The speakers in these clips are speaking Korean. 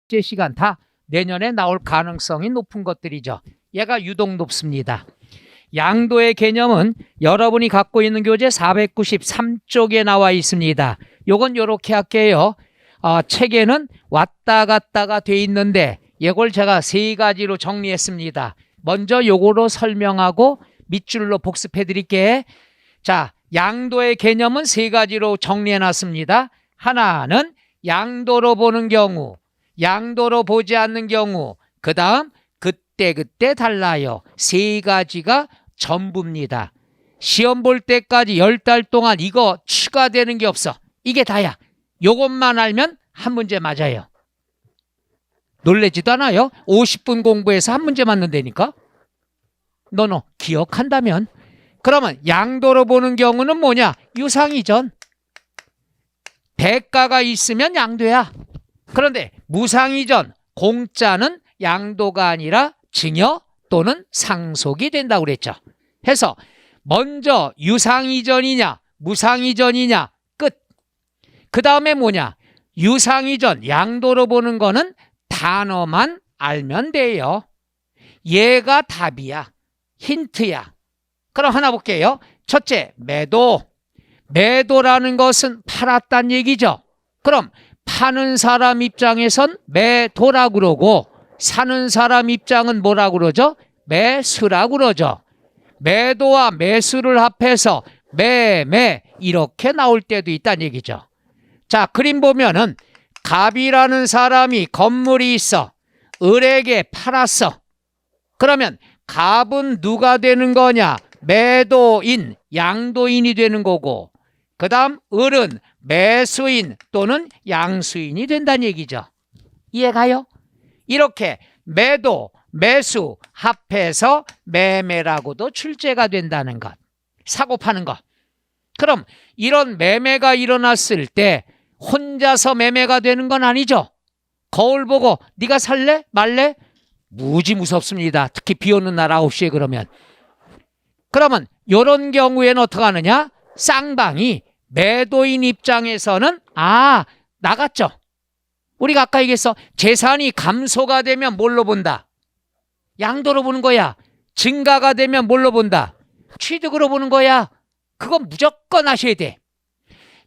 제 시간 다 내년에 나올 가능성이 높은 것들이죠. 얘가 유독 높습니다. 양도의 개념은 여러분이 갖고 있는 교재 493쪽에 나와 있습니다. 요건 요렇게 할게요. 책에는 왔다 갔다가 돼 있는데 이걸 제가 세 가지로 정리했습니다. 먼저 요거로 설명하고 밑줄로 복습해 드릴게. 자, 양도의 개념은 세 가지로 정리해 놨습니다. 하나는 양도로 보는 경우, 양도로 보지 않는 경우, 그 다음 그때 달라요. 세 가지가 전부입니다. 시험 볼 때까지 10달 동안 이거 추가되는 게 없어. 이게 다야. 요것만 알면 한 문제 맞아요. 놀라지도 않아요? 50분 공부해서 한 문제 맞는다니까? 너 기억한다면? 그러면 양도로 보는 경우는 뭐냐? 유상이전. 대가가 있으면 양도야. 그런데 무상이전, 공짜는 양도가 아니라 증여 또는 상속이 된다고 그랬죠. 해서 먼저 유상이전이냐 무상이전이냐 끝. 그 다음에 뭐냐? 유상이전, 양도로 보는 거는 단어만 알면 돼요. 얘가 답이야. 힌트야. 그럼 하나 볼게요. 첫째, 매도. 매도라는 것은 팔았단 얘기죠. 그럼 파는 사람 입장에선 매도라고 그러고 사는 사람 입장은 뭐라고 그러죠? 매수라고 그러죠. 매도와 매수를 합해서 매매 이렇게 나올 때도 있다는 얘기죠. 자, 그림 보면은 갑이라는 사람이 건물이 있어. 을에게 팔았어. 그러면 갑은 누가 되는 거냐? 매도인, 양도인이 되는 거고, 그 다음 을은 매수인 또는 양수인이 된다는 얘기죠. 이해가요? 이렇게 매도, 매수 합해서 매매라고도 출제가 된다는 것. 사고 파는 것. 그럼 이런 매매가 일어났을 때 혼자서 매매가 되는 건 아니죠. 거울 보고 네가 살래? 말래? 무지 무섭습니다. 특히 비 오는 날 9시에 그러면. 그러면 이런 경우에는 어떻게 하느냐? 쌍방이 매도인 입장에서는 나갔죠. 우리가 아까 얘기했어. 재산이 감소가 되면 뭘로 본다? 양도로 보는 거야. 증가가 되면 뭘로 본다? 취득으로 보는 거야. 그건 무조건 아셔야 돼.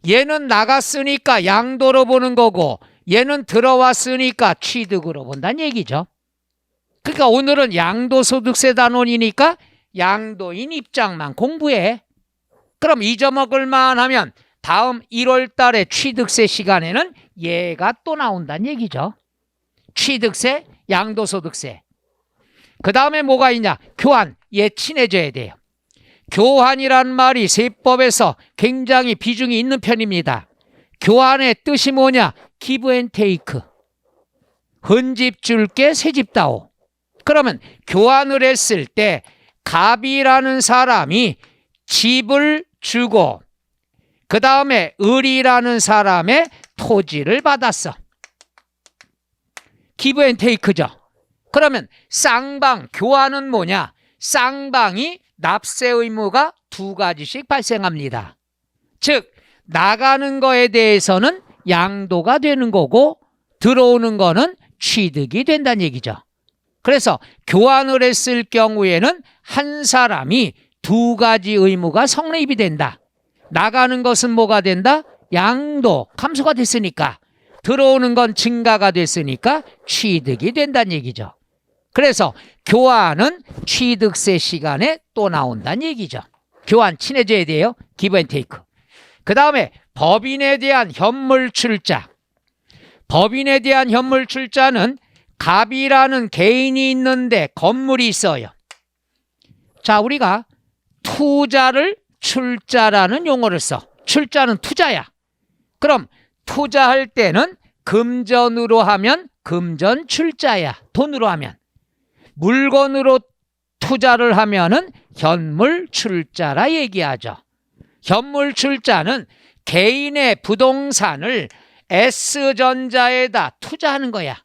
얘는 나갔으니까 양도로 보는 거고 얘는 들어왔으니까 취득으로 본다는 얘기죠. 그러니까 오늘은 양도소득세 단원이니까 양도인 입장만 공부해. 그럼 잊어먹을만 하면 다음 1월 달에 취득세 시간에는 얘가 또 나온다는 얘기죠. 취득세, 양도소득세. 그 다음에 뭐가 있냐? 교환. 얘 친해져야 돼요. 교환이란 말이 세법에서 굉장히 비중이 있는 편입니다. 교환의 뜻이 뭐냐? 기브 앤 테이크. 헌집 줄게 새집 다오. 그러면 교환을 했을 때 갑이라는 사람이 집을 주고 그 다음에 을이라는 사람의 토지를 받았어. 기브 앤 테이크죠. 그러면 쌍방, 교환은 뭐냐? 쌍방이 납세 의무가 두 가지씩 발생합니다. 즉 나가는 거에 대해서는 양도가 되는 거고 들어오는 거는 취득이 된다는 얘기죠. 그래서 교환을 했을 경우에는 한 사람이 두 가지 의무가 성립이 된다. 나가는 것은 뭐가 된다? 양도, 감소가 됐으니까. 들어오는 건 증가가 됐으니까 취득이 된다는 얘기죠. 그래서 교환은 취득세 시간에 또 나온다는 얘기죠. 교환 친해져야 돼요. 기브 앤 테이크. 그 다음에 법인에 대한 현물 출자. 법인에 대한 현물 출자는 갑이라는 개인이 있는데 건물이 있어요. 자, 우리가 투자를 출자라는 용어를 써. 출자는 투자야. 그럼 투자할 때는 금전으로 하면 금전 출자야. 돈으로 하면. 물건으로 투자를 하면은 현물 출자라 얘기하죠. 현물 출자는 개인의 부동산을 S전자에다 투자하는 거야.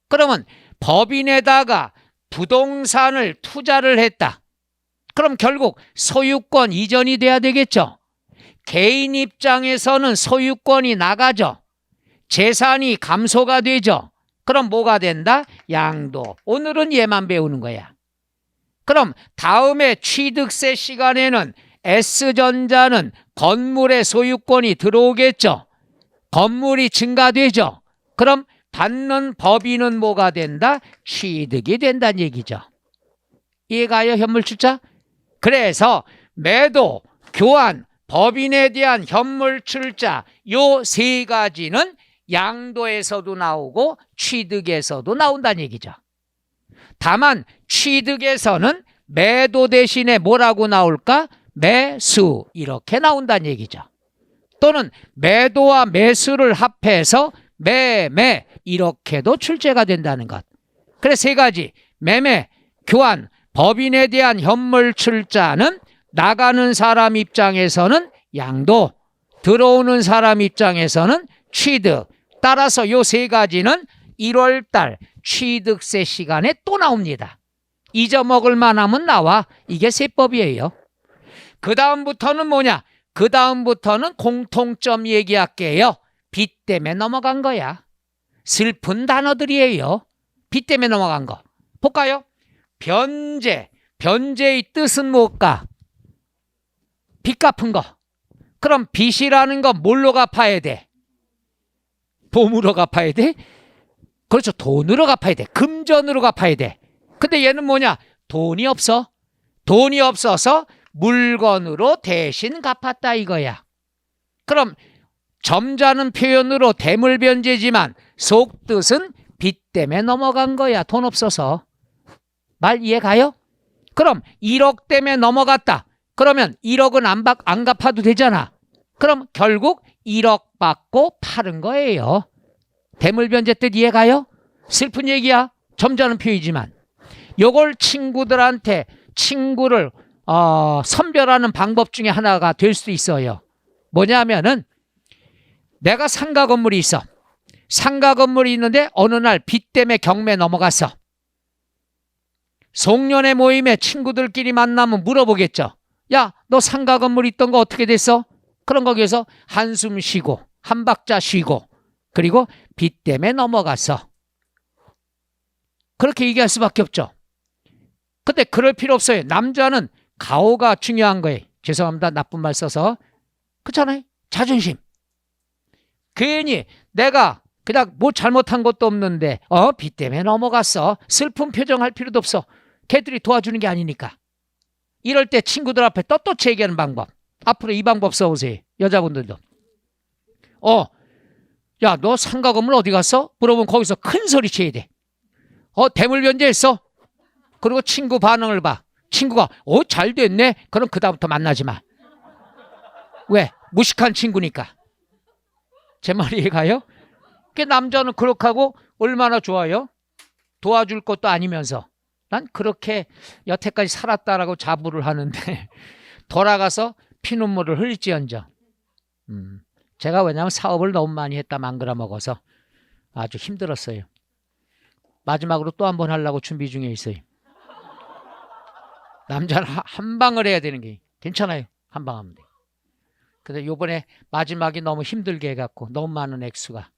그러면 법인에다가 부동산을 투자를 했다. 그럼 결국 소유권 이전이 돼야 되겠죠. 개인 입장에서는 소유권이 나가죠. 재산이 감소가 되죠. 그럼 뭐가 된다? 양도. 오늘은 얘만 배우는 거야. 그럼 다음에 취득세 시간에는 S전자는 건물의 소유권이 들어오겠죠. 건물이 증가되죠. 그럼 받는 법인은 뭐가 된다? 취득이 된다는 얘기죠. 이해가요? 현물출자? 그래서 매도, 교환, 법인에 대한 현물출자 요 세 가지는 양도에서도 나오고 취득에서도 나온다는 얘기죠. 다만 취득에서는 매도 대신에 뭐라고 나올까? 매수 이렇게 나온다는 얘기죠. 또는 매도와 매수를 합해서 매매 이렇게도 출제가 된다는 것. 그래서 세 가지 매매, 교환, 법인에 대한 현물 출자는 나가는 사람 입장에서는 양도, 들어오는 사람 입장에서는 취득. 따라서 요 세 가지는 1월달 취득세 시간에 또 나옵니다. 잊어먹을 만하면 나와. 이게 세법이에요. 그 다음부터는 뭐냐? 그 다음부터는 공통점 얘기할게요. 빚 때문에 넘어간 거야. 슬픈 단어들이에요. 빚 때문에 넘어간 거. 볼까요? 변제. 변제의 뜻은 뭘까? 빚 갚은 거. 그럼 빚이라는 건 뭘로 갚아야 돼? 봄으로 갚아야 돼? 그렇죠. 돈으로 갚아야 돼. 금전으로 갚아야 돼. 근데 얘는 뭐냐? 돈이 없어. 돈이 없어서 물건으로 대신 갚았다 이거야. 그럼 점잖은 표현으로 대물변제지만 속뜻은 빚 때문에 넘어간 거야. 돈 없어서. 말 이해 가요? 그럼 1억 때문에 넘어갔다. 그러면 1억은 안 갚아도 되잖아. 그럼 결국 1억 받고 파는 거예요. 대물변제 뜻 이해 가요? 슬픈 얘기야. 점잖은 표현이지만. 요걸 친구들한테 친구를 선별하는 방법 중에 하나가 될 수도 있어요. 뭐냐면은 내가 상가 건물이 있어. 상가 건물이 있는데 어느 날 빚 때문에 경매 넘어갔어. 송년회 모임에 친구들끼리 만나면 물어보겠죠. 야, 너 상가 건물 있던 거 어떻게 됐어? 그럼 거기에서 한숨 쉬고 한 박자 쉬고 그리고 빚 때문에 넘어갔어. 그렇게 얘기할 수밖에 없죠. 근데 그럴 필요 없어요. 남자는 가오가 중요한 거예요. 죄송합니다. 나쁜 말 써서. 그렇잖아요. 자존심. 괜히 내가 그냥 뭐 잘못한 것도 없는데 빚 때문에 넘어갔어. 슬픈 표정할 필요도 없어. 걔들이 도와주는 게 아니니까. 이럴 때 친구들 앞에 떳떳이 얘기하는 방법. 앞으로 이 방법 써보세요. 여자분들도. 야, 너 상가 건물 어디 갔어? 물어보면 거기서 큰 소리 쳐야 돼. 대물변제했어? 그리고 친구 반응을 봐. 친구가 잘 됐네? 그럼 그 다음부터 만나지 마. 왜? 무식한 친구니까. 제 말이 이해가요? 그 남자는 그렇게 하고 얼마나 좋아요? 도와줄 것도 아니면서. 난 그렇게 여태까지 살았다라고 자부를 하는데 돌아가서 피눈물을 흘릴지언정. 제가 왜냐하면 사업을 너무 많이 했다 망그라 먹어서 아주 힘들었어요. 마지막으로 또 한 번 하려고 준비 중에 있어요. 남자는 한 방을 해야 되는 게 괜찮아요. 한 방 하면 돼. 근데 요번에 마지막이 너무 힘들게 해갖고 너무 많은 액수가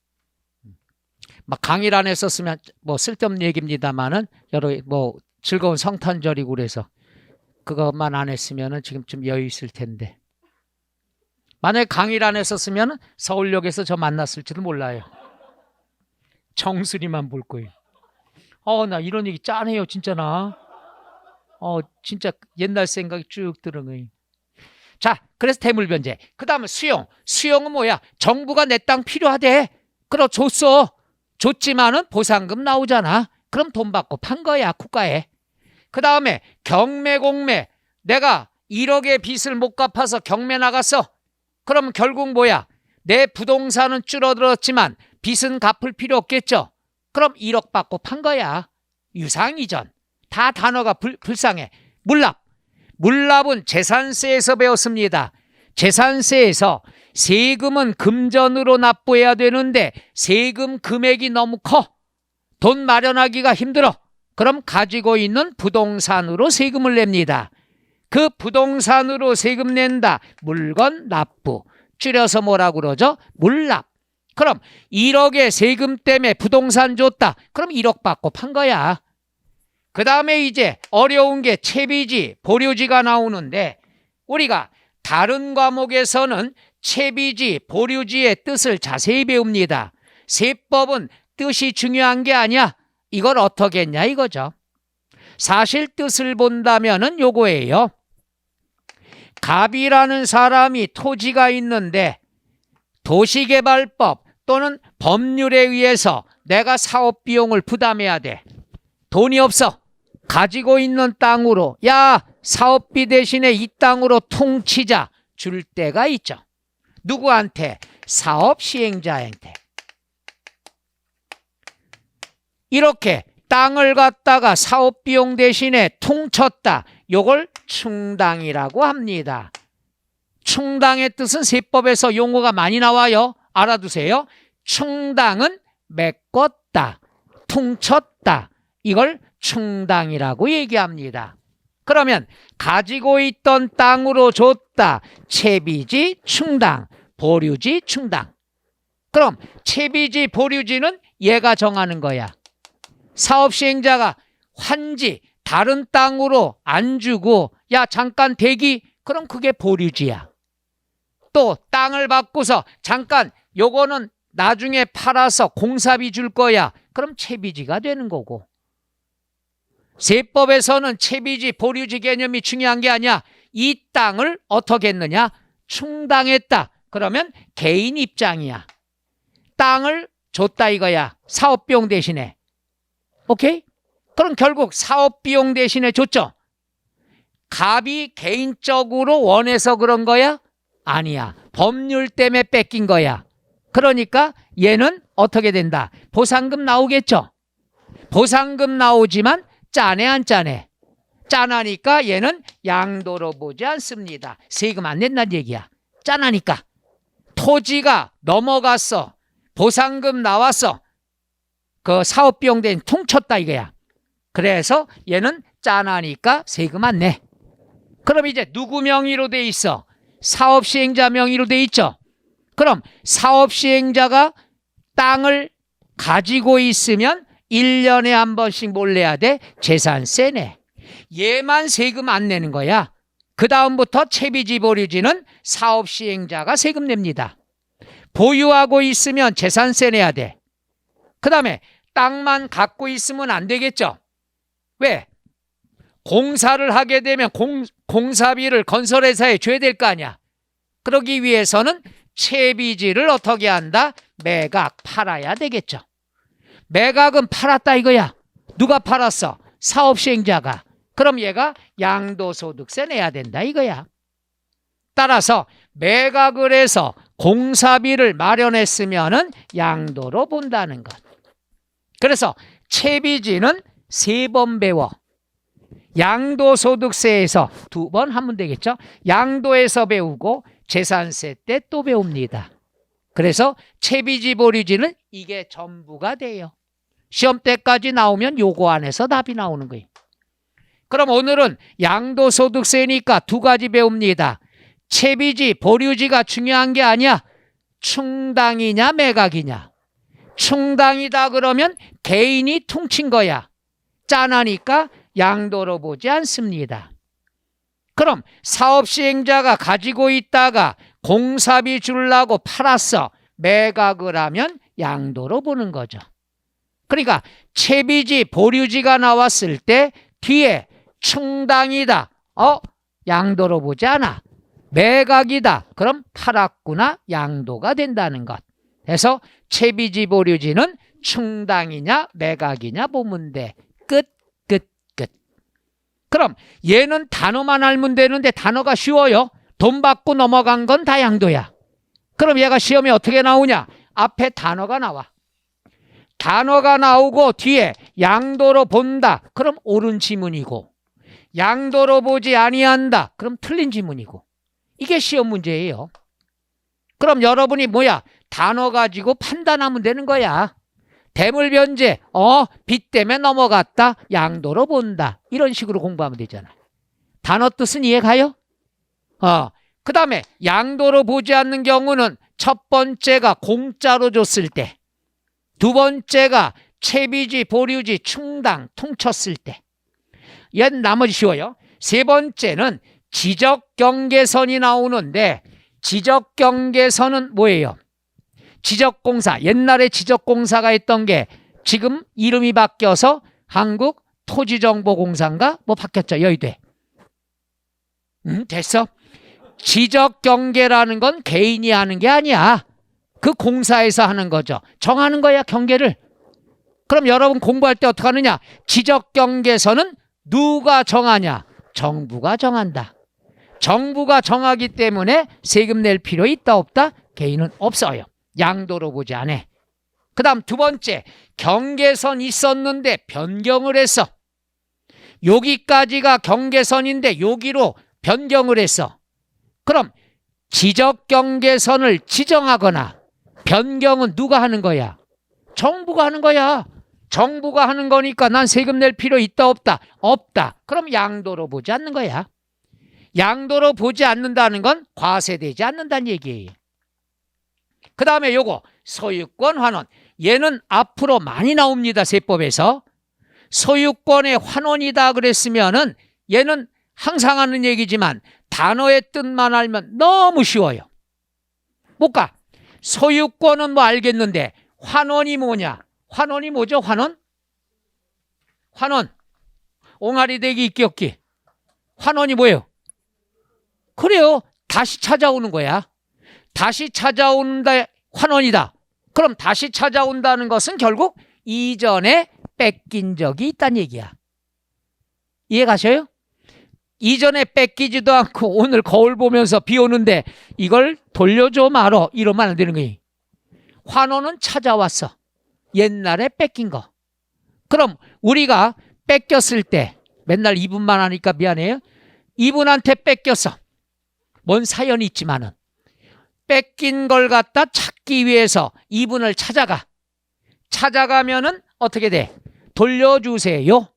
막 강의를 안 했었으면 뭐 쓸데없는 얘기입니다만은 여러 뭐 즐거운 성탄절이고 그래서 그것만 안 했으면은 지금쯤 여유 있을 텐데 만약에 강의를 안 했었으면 서울역에서 저 만났을지도 몰라요. 정수리만 볼 거예요. 나 이런 얘기 짠해요 진짜 나. 진짜 옛날 생각이 쭉 드는 거예요. 자, 그래서 대물변제. 그 다음에 수용. 수용은 뭐야? 정부가 내 땅 필요하대. 그럼 줬어. 줬지만은 보상금 나오잖아. 그럼 돈 받고 판 거야 국가에. 그 다음에 경매 공매. 내가 1억의 빚을 못 갚아서 경매 나갔어. 그럼 결국 뭐야? 내 부동산은 줄어들었지만 빚은 갚을 필요 없겠죠. 그럼 1억 받고 판 거야. 유상이전. 다 단어가 불쌍해. 물납. 물납은 재산세에서 배웠습니다. 재산세에서 세금은 금전으로 납부해야 되는데 세금 금액이 너무 커. 돈 마련하기가 힘들어. 그럼 가지고 있는 부동산으로 세금을 냅니다. 그 부동산으로 세금 낸다. 물건 납부. 줄여서 뭐라고 그러죠? 물납. 그럼 1억에 세금 때문에 부동산 줬다. 그럼 1억 받고 판 거야. 그 다음에 이제 어려운 게 채비지, 보류지가 나오는데 우리가 다른 과목에서는 채비지, 보류지의 뜻을 자세히 배웁니다. 세법은 뜻이 중요한 게 아니야. 이걸 어떻게 했냐 이거죠. 사실 뜻을 본다면은 요거예요. 갑이라는 사람이 토지가 있는데 도시개발법 또는 법률에 의해서 내가 사업비용을 부담해야 돼. 돈이 없어. 가지고 있는 땅으로 야 사업비 대신에 이 땅으로 퉁치자 줄 때가 있죠. 누구한테? 사업 시행자한테. 이렇게 땅을 갖다가 사업비용 대신에 퉁쳤다. 요걸 충당이라고 합니다. 충당의 뜻은 세법에서 용어가 많이 나와요. 알아두세요. 충당은 메꿨다, 퉁쳤다. 이걸 충당이라고 얘기합니다. 그러면 가지고 있던 땅으로 줬다. 채비지 충당, 보류지 충당. 그럼 채비지, 보류지는 얘가 정하는 거야. 사업시행자가 환지, 다른 땅으로 안 주고 야 잠깐 대기, 그럼 그게 보류지야. 또 땅을 바꾸서 잠깐 요거는 나중에 팔아서 공사비 줄 거야. 그럼 채비지가 되는 거고. 세법에서는 채비지, 보류지 개념이 중요한 게 아니야. 이 땅을 어떻게 했느냐? 충당했다. 그러면 개인 입장이야. 땅을 줬다 이거야. 사업비용 대신에. 오케이? 그럼 결국 사업비용 대신에 줬죠. 갑이 개인적으로 원해서 그런 거야? 아니야. 법률 때문에 뺏긴 거야. 그러니까 얘는 어떻게 된다? 보상금 나오겠죠. 보상금 나오지만 짜네 안 짜네? 짠하니까 얘는 양도로 보지 않습니다. 세금 안 낸다는 얘기야. 짠하니까. 토지가 넘어갔어. 보상금 나왔어. 그 사업비용 된 퉁쳤다 이거야. 그래서 얘는 짠하니까 세금 안 내. 그럼 이제 누구 명의로 돼 있어? 사업시행자 명의로 돼 있죠. 그럼 사업시행자가 땅을 가지고 있으면 1년에 한 번씩 뭘 내야 돼? 재산세 내. 얘만 세금 안 내는 거야. 그 다음부터 채비지, 보류지는 사업시행자가 세금 냅니다. 보유하고 있으면 재산세 내야 돼. 그 다음에 땅만 갖고 있으면 안 되겠죠. 왜? 공사를 하게 되면 공사비를 건설회사에 줘야 될 거 아니야. 그러기 위해서는 채비지를 어떻게 한다? 매각, 팔아야 되겠죠. 매각은 팔았다 이거야. 누가 팔았어? 사업시행자가. 그럼 얘가 양도소득세 내야 된다 이거야. 따라서 매각을 해서 공사비를 마련했으면은 양도로 본다는 것. 그래서 채비지는 3번 배워. 양도소득세에서 2번 하면 되겠죠. 양도에서 배우고 재산세 때 또 배웁니다. 그래서 채비지, 보류지는 이게 전부가 돼요. 시험 때까지 나오면 요거 안에서 답이 나오는 거예요. 그럼 오늘은 양도소득세니까 2가지 배웁니다. 채비지, 보류지가 중요한 게 아니야. 충당이냐 매각이냐. 충당이다 그러면 개인이 퉁친 거야. 짠하니까 양도로 보지 않습니다. 그럼 사업시행자가 가지고 있다가 공사비 주려고 팔았어. 매각을 하면 양도로 보는 거죠. 그러니까 채비지, 보류지가 나왔을 때 뒤에 충당이다. 양도로 보지 않아. 매각이다. 그럼 팔았구나. 양도가 된다는 것. 그래서 채비지, 보류지는 충당이냐 매각이냐 보면 돼. 끝. 그럼 얘는 단어만 알면 되는데 단어가 쉬워요. 돈 받고 넘어간 건 다 양도야. 그럼 얘가 시험에 어떻게 나오냐? 앞에 단어가 나와. 단어가 나오고 뒤에 양도로 본다. 그럼 옳은 지문이고, 양도로 보지 아니한다. 그럼 틀린 지문이고. 이게 시험 문제예요. 그럼 여러분이 단어 가지고 판단하면 되는 거야. 대물변제, 빚 때문에 넘어갔다. 양도로 본다. 이런 식으로 공부하면 되잖아. 단어 뜻은 이해 가요? 그 다음에 양도로 보지 않는 경우는 첫 번째가 공짜로 줬을 때, 두 번째가 채비지, 보류지, 충당, 퉁쳤을 때. 얘는 나머지 쉬워요. 세 번째는 지적경계선이 나오는데 지적경계선은 뭐예요? 지적공사, 옛날에 지적공사가 했던 게 지금 이름이 바뀌어서 한국토지정보공사인가 뭐 바뀌었죠. 여의도에. 됐어. 지적경계라는 건 개인이 하는 게 아니야. 그 공사에서 하는 거죠. 정하는 거야, 경계를. 그럼 여러분 공부할 때 어떻게 하느냐? 지적경계선은 누가 정하냐? 정부가 정한다. 정부가 정하기 때문에 세금 낼 필요 있다 없다? 개인은 없어요. 양도로 보지 않아. 그 다음 두 번째, 경계선 있었는데 변경을 했어. 여기까지가 경계선인데 여기로 변경을 했어. 그럼 지적경계선을 지정하거나 변경은 누가 하는 거야? 정부가 하는 거야. 정부가 하는 거니까 난 세금 낼 필요 있다 없다? 없다. 그럼 양도로 보지 않는 거야. 양도로 보지 않는다는 건 과세되지 않는다는 얘기예요. 그 다음에 요거 소유권 환원. 얘는 앞으로 많이 나옵니다. 세법에서. 소유권의 환원이다 그랬으면은 얘는 항상 하는 얘기지만 단어의 뜻만 알면 너무 쉬워요. 못 가. 소유권은 뭐 알겠는데 환원이 뭐냐? 환원이 뭐죠? 환원? 환원. 옹알이 되기 있기 없기. 환원이 뭐예요? 그래요. 다시 찾아오는 거야. 다시 찾아온다. 환원이다. 그럼 다시 찾아온다는 것은 결국 이전에 뺏긴 적이 있다는 얘기야. 이해 가셔요? 이전에 뺏기지도 않고 오늘 거울 보면서 비 오는데 이걸 돌려줘 말어. 이러면 안 되는 거예요. 환원은 찾아왔어. 옛날에 뺏긴 거. 그럼 우리가 뺏겼을 때 맨날 이분만 하니까 미안해요. 이분한테 뺏겼어. 뭔 사연이 있지만은 뺏긴 걸 갖다 찾기 위해서 이분을 찾아가. 찾아가면은 어떻게 돼? 돌려주세요.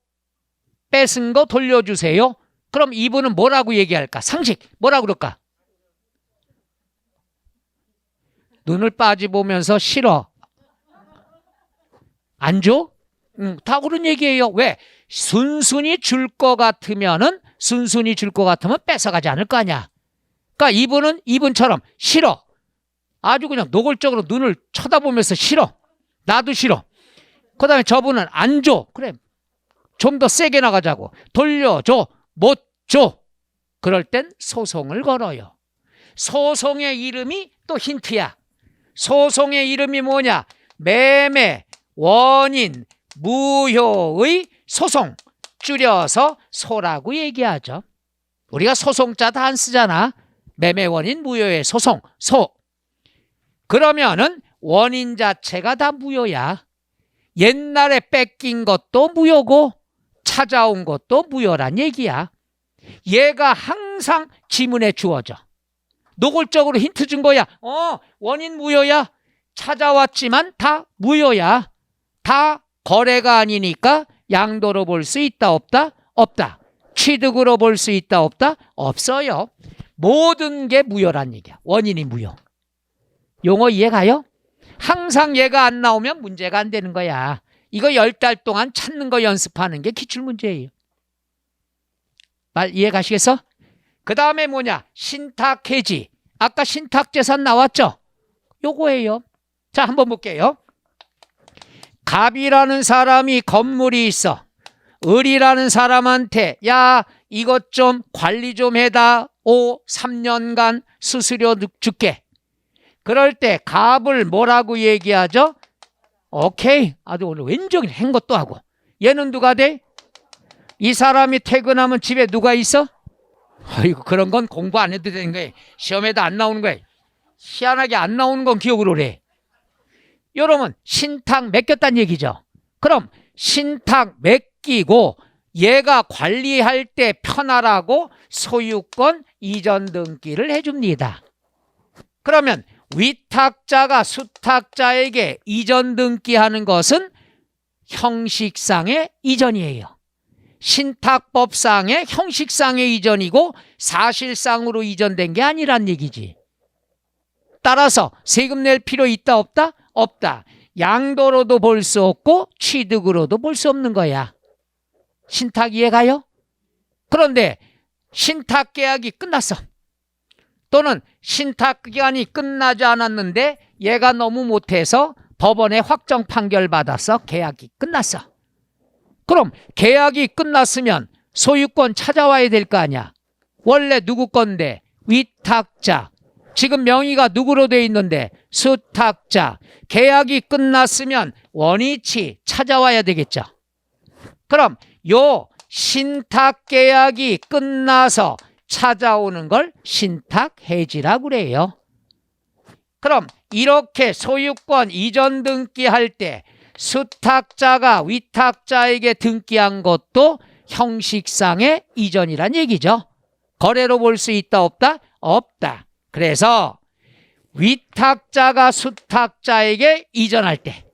뺏은 거 돌려주세요. 그럼 이분은 뭐라고 얘기할까? 상식 뭐라고 그럴까? 눈을 빠지보면서 싫어. 안 줘? 다 그런 얘기예요. 왜? 순순히 줄 것 같으면은 순순히 줄 것 같으면 뺏어가지 않을 거 아니야. 그러니까 이분은 이분처럼 싫어. 아주 그냥 노골적으로 눈을 쳐다보면서 싫어. 나도 싫어. 그 다음에 저분은 안 줘. 그래. 좀 더 세게 나가자고. 돌려줘. 못 줘. 그럴 땐 소송을 걸어요. 소송의 이름이 또 힌트야. 소송의 이름이 뭐냐? 매매, 원인, 무효의 소송. 줄여서 소라고 얘기하죠. 우리가 소송자 다 안 쓰잖아. 매매, 원인, 무효의 소송. 소. 그러면은 원인 자체가 다 무효야. 옛날에 뺏긴 것도 무효고 찾아온 것도 무효란 얘기야. 얘가 항상 지문에 주어져. 노골적으로 힌트 준 거야. 원인 무효야. 찾아왔지만 다 무효야. 다 거래가 아니니까 양도로 볼 수 있다 없다? 없다. 취득으로 볼 수 있다 없다? 없어요. 모든 게 무효란 얘기야. 원인이 무효. 용어 이해가요? 항상 얘가 안 나오면 문제가 안 되는 거야. 이거 10달 동안 찾는 거 연습하는 게 기출문제예요. 말 이해 가시겠어? 그 다음에 뭐냐? 신탁해지. 아까 신탁재산 나왔죠? 요거예요. 자, 한번 볼게요. 갑이라는 사람이 건물이 있어. 을이라는 사람한테 야 이것 좀 관리 좀 해다. 3년간 수수료 줄게. 그럴 때 갑을 뭐라고 얘기하죠? 오케이. 아주 오늘 왼쪽에 한 것도 하고. 얘는 누가 돼? 이 사람이 퇴근하면 집에 누가 있어? 아이고 그런 건 공부 안 해도 되는 거예요. 시험에도 안 나오는 거예요. 희한하게 안 나오는 건 기억으로 해. 여러분 신탁 맡겼다는 얘기죠. 그럼 신탁 맡기고 얘가 관리할 때 편하라고 소유권 이전 등기를 해줍니다. 그러면 위탁자가 수탁자에게 이전 등기하는 것은 형식상의 이전이에요. 신탁법상의 형식상의 이전이고 사실상으로 이전된 게 아니란 얘기지. 따라서 세금 낼 필요 있다 없다? 없다. 양도로도 볼 수 없고 취득으로도 볼 수 없는 거야. 신탁 이해가요? 그런데 신탁 계약이 끝났어. 또는 신탁 기간이 끝나지 않았는데 얘가 너무 못해서 법원에 확정 판결 받아서 계약이 끝났어. 그럼 계약이 끝났으면 소유권 찾아와야 될 거 아니야. 원래 누구 건데? 위탁자. 지금 명의가 누구로 돼 있는데? 수탁자. 계약이 끝났으면 원위치 찾아와야 되겠죠. 그럼 요 신탁 계약이 끝나서 찾아오는 걸 신탁 해지라고 그래요. 그럼 이렇게 소유권 이전 등기할 때 수탁자가 위탁자에게 등기한 것도 형식상의 이전이란 얘기죠. 거래로 볼 수 있다 없다? 없다. 그래서 위탁자가 수탁자에게 이전할 때,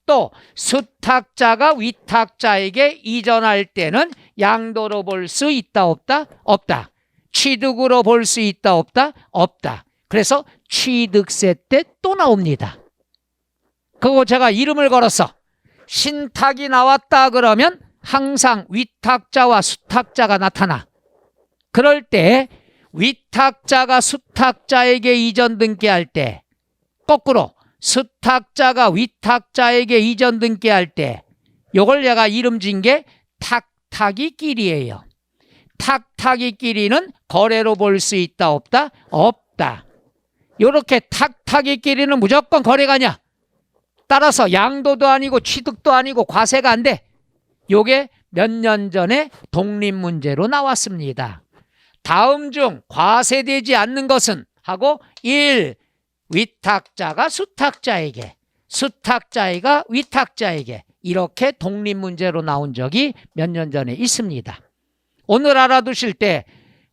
또 수탁자가 위탁자에게 이전할 때는 양도로 볼 수 있다 없다? 없다. 취득으로 볼 수 있다 없다? 없다. 그래서 취득세 때 또 나옵니다. 그거 제가 이름을 걸었어. 신탁이 나왔다 그러면 항상 위탁자와 수탁자가 나타나. 그럴 때 위탁자가 수탁자에게 이전 등기할 때, 거꾸로 수탁자가 위탁자에게 이전 등기할 때, 요걸 내가 이름 진 게 탁탁이 끼리예요. 탁탁이 끼리는 거래로 볼 수 있다 없다? 없다. 요렇게 탁탁이 끼리는 무조건 거래가 아니야. 따라서 양도도 아니고 취득도 아니고 과세가 안 돼. 요게 몇 년 전에 독립문제로 나왔습니다. 다음 중 과세되지 않는 것은 하고 1. 위탁자가 수탁자에게, 수탁자가 위탁자에게, 이렇게 독립문제로 나온 적이 몇 년 전에 있습니다. 오늘 알아두실 때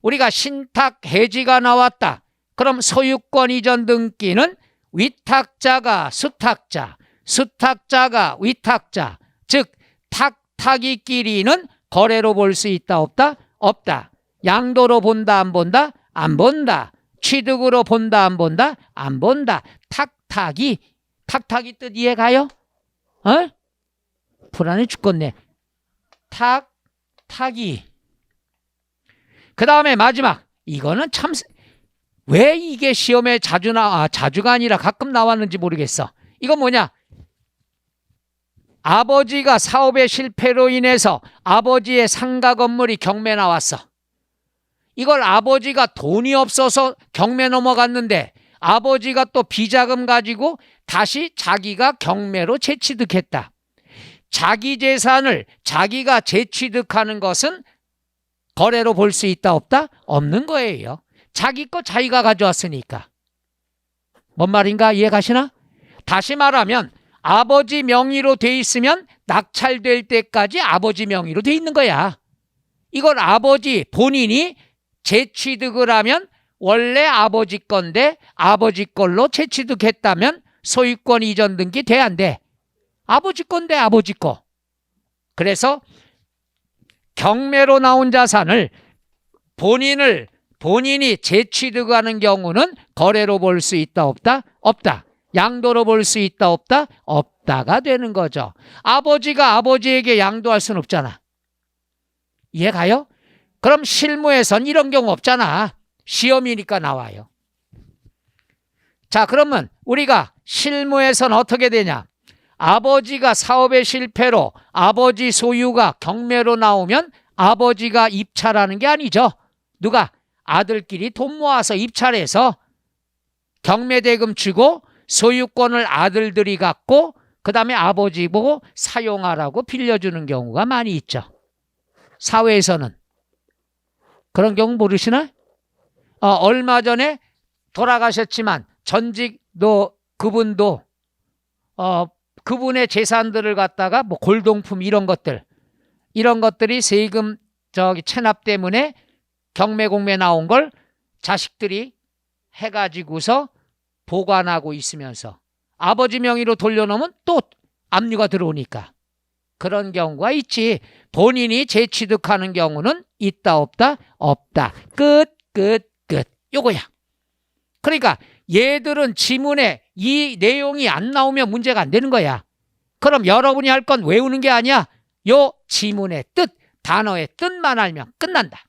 우리가 신탁 해지가 나왔다. 그럼 소유권 이전 등기는 위탁자가 수탁자, 수탁자가 위탁자, 즉 탁탁이끼리는 거래로 볼 수 있다 없다? 없다. 양도로 본다 안 본다? 안 본다. 취득으로 본다 안 본다? 안 본다. 탁탁이 뜻 이해가요? 어? 불안해 죽겠네. 탁탁이. 그 다음에 마지막. 이거는 참 왜 이게 시험에 자주가 아니라 가끔 나왔는지 모르겠어. 이건 뭐냐? 아버지가 사업의 실패로 인해서 아버지의 상가 건물이 경매 나왔어. 이걸 아버지가 돈이 없어서 경매 넘어갔는데 아버지가 또 비자금 가지고 다시 자기가 경매로 재취득했다. 자기 재산을 자기가 재취득하는 것은 거래로 볼 수 있다 없다? 없는 거예요. 자기 거 자기가 가져왔으니까. 뭔 말인가 이해가시나? 다시 말하면 아버지 명의로 돼 있으면 낙찰될 때까지 아버지 명의로 돼 있는 거야. 이걸 아버지 본인이 재취득을 하면 원래 아버지 건데 아버지 걸로 재취득했다면 소유권 이전 등기 돼 안 돼? 아버지 건데 아버지 거. 그래서 경매로 나온 자산을 본인이 재취득하는 경우는 거래로 볼 수 있다 없다? 없다. 양도로 볼 수 있다 없다? 없다가 되는 거죠. 아버지가 아버지에게 양도할 수는 없잖아. 이해가요? 그럼 실무에선 이런 경우 없잖아. 시험이니까 나와요. 자, 그러면 우리가 실무에선 어떻게 되냐? 아버지가 사업의 실패로 아버지 소유가 경매로 나오면 아버지가 입찰하는 게 아니죠. 누가? 아들끼리 돈 모아서 입찰해서 경매대금 주고 소유권을 아들들이 갖고 그 다음에 아버지 보고 사용하라고 빌려주는 경우가 많이 있죠. 사회에서는. 그런 경우 모르시나? 얼마 전에 돌아가셨지만 전직도 그분도 그분의 재산들을 갖다가 뭐 골동품 이런 것들이 세금 체납 때문에 경매 공매 나온 걸 자식들이 해가지고서 보관하고 있으면서 아버지 명의로 돌려놓으면 또 압류가 들어오니까 그런 경우가 있지. 본인이 재취득하는 경우는 있다 없다? 없다. 끝. 요거야. 그러니까 얘들은 지문에 이 내용이 안 나오면 문제가 안 되는 거야. 그럼 여러분이 할 건 외우는 게 아니야. 요 지문의 뜻, 단어의 뜻만 알면 끝난다.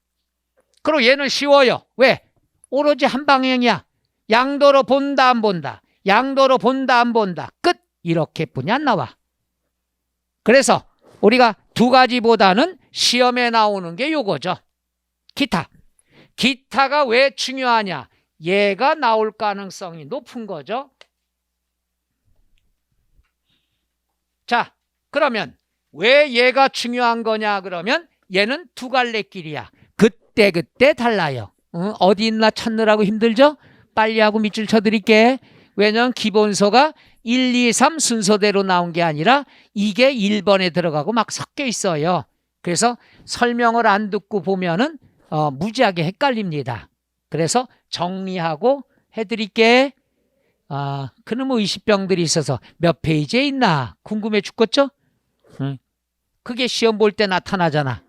그리고 얘는 쉬워요. 왜? 오로지 한 방향이야. 양도로 본다 안 본다. 양도로 본다 안 본다. 끝. 이렇게뿐이 안 나와. 그래서 우리가 두 가지보다는 시험에 나오는 게 요거죠. 기타. 기타가 왜 중요하냐? 얘가 나올 가능성이 높은 거죠. 자, 그러면 왜 얘가 중요한 거냐? 그러면 얘는 두 갈래 길이야. 그때 달라요. 어디 있나 찾느라고 힘들죠? 빨리 하고 밑줄 쳐드릴게. 왜냐면 기본서가 1, 2, 3 순서대로 나온 게 아니라 이게 1번에 들어가고 막 섞여 있어요. 그래서 설명을 안 듣고 보면은 무지하게 헷갈립니다. 그래서 정리하고 해드릴게. 그놈의 의식병들이 있어서 몇 페이지에 있나 궁금해 죽겠죠? 그게 시험 볼 때 나타나잖아.